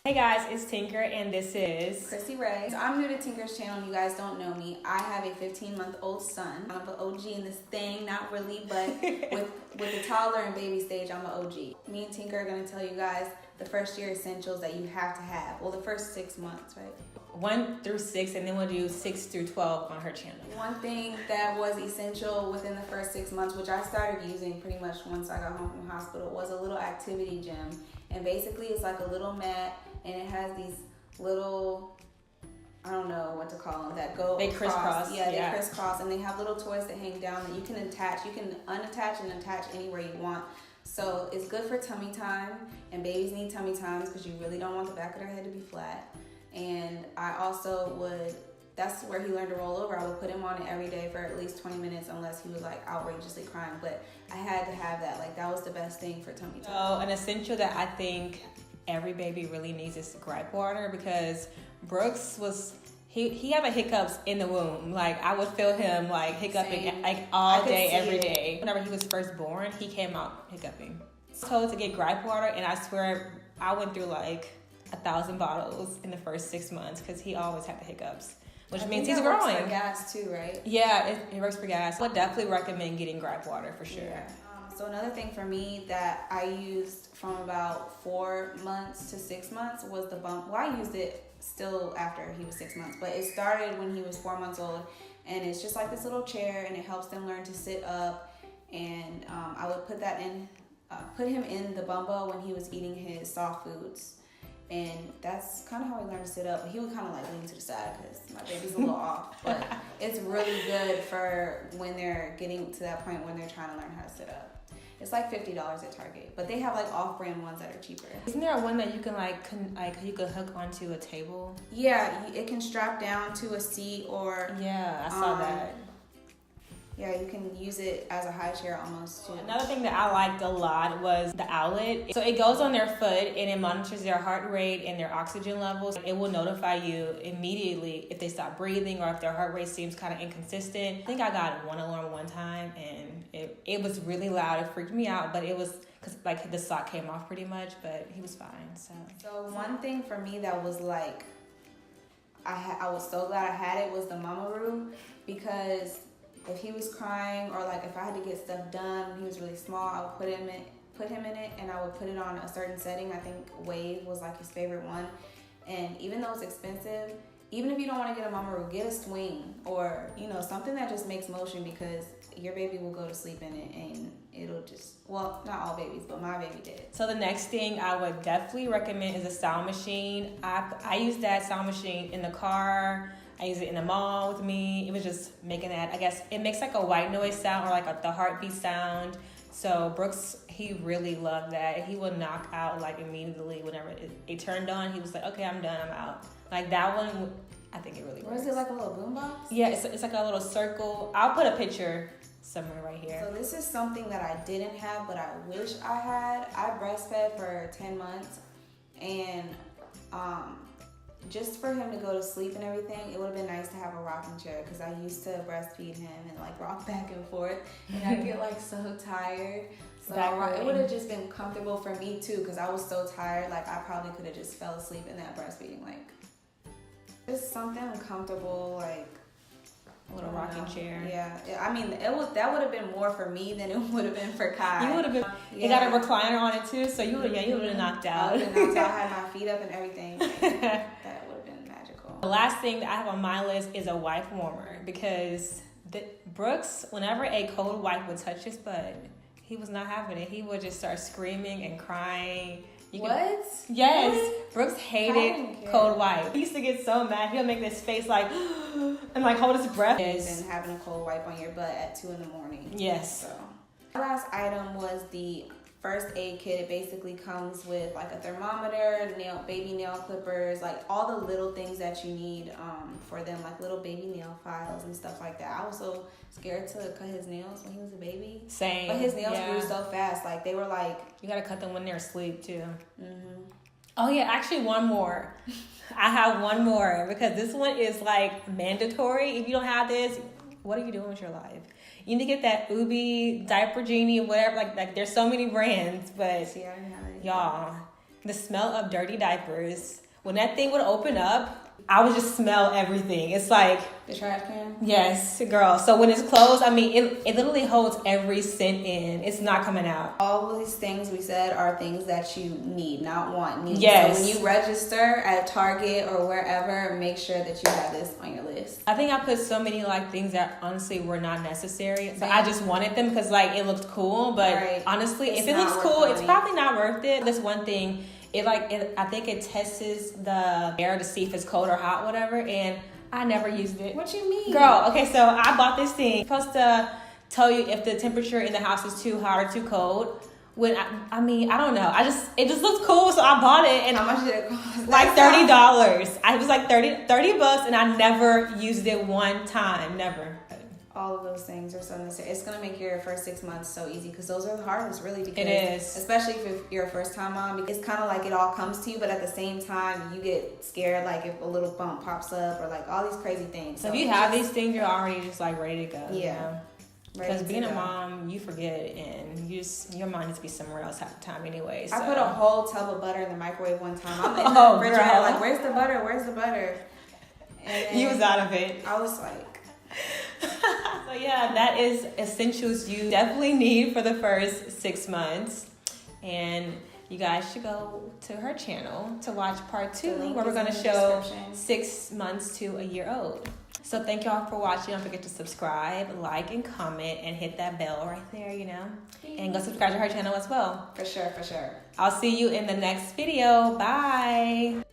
Hey guys, it's Tinker and this is Krissy Rae. So I'm new to Tinker's channel. You guys don't know me. I have a 15-month-old son. I'm an OG in this thing, not really, but with the toddler and baby stage, I'm an OG. Me and Tinker are gonna tell you guys the first year essentials that you have to have. Well, the first 6 months, right? 1 through 6, and then we'll do 6 through 12 on her channel. One thing that was essential within the first 6 months, which I started using pretty much once I got home from the hospital, was a little activity gym. And basically it's like a little mat, and it has these little, I don't know what to call them, that go They crisscross. Yeah, they crisscross, and they have little toys that hang down that you can attach. You can unattach and attach anywhere you want. So it's good for tummy time, and babies need tummy times because you really don't want the back of their head to be flat. And I also would, that's where he learned to roll over. I would put him on it every day for at least 20 minutes unless he was like outrageously crying. But I had to have that. Like, that was the best thing for tummy time. So an essential that I think every baby really needs is Gripe Water, because Brooks was, he had hiccups in the womb. Like, I would feel him like hiccuping like all day, every day. Whenever he was first born, he came out hiccuping. I was told to get Gripe Water, and I swear I went through like 1,000 bottles in the first 6 months because he always had the hiccups. Which means he's growing. Works for gas too, right? Yeah, it works for gas. I would definitely recommend getting Gripe Water for sure. Yeah. So another thing for me that I used from about 4 months to 6 months was the Bumbo. Well, I used it still after he was 6 months, but it started when he was 4 months old, and it's just like this little chair, and it helps them learn to sit up. And I would put him in the Bumbo when he was eating his soft foods. And that's kind of how he learned to sit up. But he would kind of like lean to the side because my baby's a little off. But it's really good for when they're getting to that point when they're trying to learn how to sit up. It's like $50 at Target, but they have like off-brand ones that are cheaper. Isn't there one that you can you could hook onto a table? Yeah, it can strap down to a seat, or yeah, I saw that. Yeah, you can use it as a high chair almost too. Another thing that I liked a lot was the Owlet. So it goes on their foot and it monitors their heart rate and their oxygen levels. It will notify you immediately if they stop breathing or if their heart rate seems kind of inconsistent. I think I got one alarm one time, and it was really loud. It freaked me out, but it was because like the sock came off pretty much, but he was fine. So one thing for me that was like, I was so glad I had it was the Mamaroo, because if he was crying or like if I had to get stuff done when he was really small, I would put him in it, and I would put it on a certain setting. I think Wave was like his favorite one. And even though it's expensive, even if you don't want to get a Mamaroo, get a swing or, you know, something that just makes motion, because your baby will go to sleep in it and it'll just, well, not all babies, but my baby did. So the next thing I would definitely recommend is a sound machine. I use that sound machine in the car. I use it in the mall with me. It was just making that, I guess, it makes like a white noise sound or like the heartbeat sound. So Brooks, he really loved that. He would knock out like immediately whenever it turned on. He was like, okay, I'm done, I'm out. Like that one, I think it really works. Was it like a little boombox? Yeah, it's like a little circle. I'll put a picture somewhere right here. So this is something that I didn't have, but I wish I had. I breastfed for 10 months, and just for him to go to sleep and everything, it would have been nice to have a rocking chair, because I used to breastfeed him and like rock back and forth, and I get like so tired. So it would have just been comfortable for me too, because I was so tired. Like I probably could have just fell asleep in that breastfeeding. Like just something comfortable, like a little rocking chair. Yeah, I mean, that would have been more for me than it would have been for Kai. You would have been. Yeah. It got a recliner on it too, so you would have knocked out. I would have knocked out. I had my feet up and everything. Like, that would have been magical. The last thing that I have on my list is a wipe warmer, because Brooks, whenever a cold wipe would touch his butt, he was not having it. He would just start screaming and crying. Yes. What? Brooks hated cold wipe. He used to get so mad. He'll make this face like, and like hold his breath. And having a cold wipe on your butt at 2 a.m. Yes. So, my last item was the first aid kit. It basically comes with like a thermometer, baby nail clippers, like all the little things that you need for them, like little baby nail files and stuff like that. I was so scared to cut his nails when he was a baby. Same. But his nails grew so fast. Like they were like, you gotta cut them when they're asleep too. Mm-hmm. Oh yeah, actually one more. I have one more, because this one is like mandatory. If you don't have this, what are you doing with your life? You need to get that Ubbi, Diaper Genie, whatever. Like there's so many brands, but see, I didn't have it. Y'all, the smell of dirty diapers. When that thing would open up, I would just smell everything. It's like the trash can. Yes, girl. So when it's closed, I mean, it literally holds every scent in. It's not coming out. All of these things we said are things that you need, not want. Need. Yes. So when you register at Target or wherever, make sure that you have this on your list. I think I put so many like things that honestly were not necessary, but Same. I just wanted them because like it looked cool. But Right. honestly, It's if it not looks worth cool, the it's money. probably not worth it. That's one thing. I think it tests the air to see if it's cold or hot, whatever. And I never used it. What you mean? Girl, okay, so I bought this thing. It's supposed to tell you if the temperature in the house is too hot or too cold. When I mean, I don't know. It just looks cool, so I bought it. And how much did it cost? like $30. I was like $30, and I never used it one time. Never. All of those things are so necessary. It's gonna make your first 6 months so easy because those are the hardest, really. Because It is. especially if you're a first time mom. It's kind of like it all comes to you, but at the same time, you get scared like if a little bump pops up or like all these crazy things. So if you have these things, you're already just like ready to go. Yeah. Because being a mom, you forget, and your mind needs to be somewhere else half the time anyway. So. I put a whole tub of butter in the microwave one time. I'm in Oh, the refrigerator girl. like, where's the butter? Where's the butter? And then You was out of it. I was like, So yeah, that is essentials you definitely need for the first 6 months. And you guys should go to her channel to watch part 2, The link where we're is going in to the show description. 6 months to a year old. So thank y'all for watching. Don't forget to subscribe, like, and comment, and hit that bell right there, And go subscribe to her channel as well. for sure. I'll see you in the next video. Bye.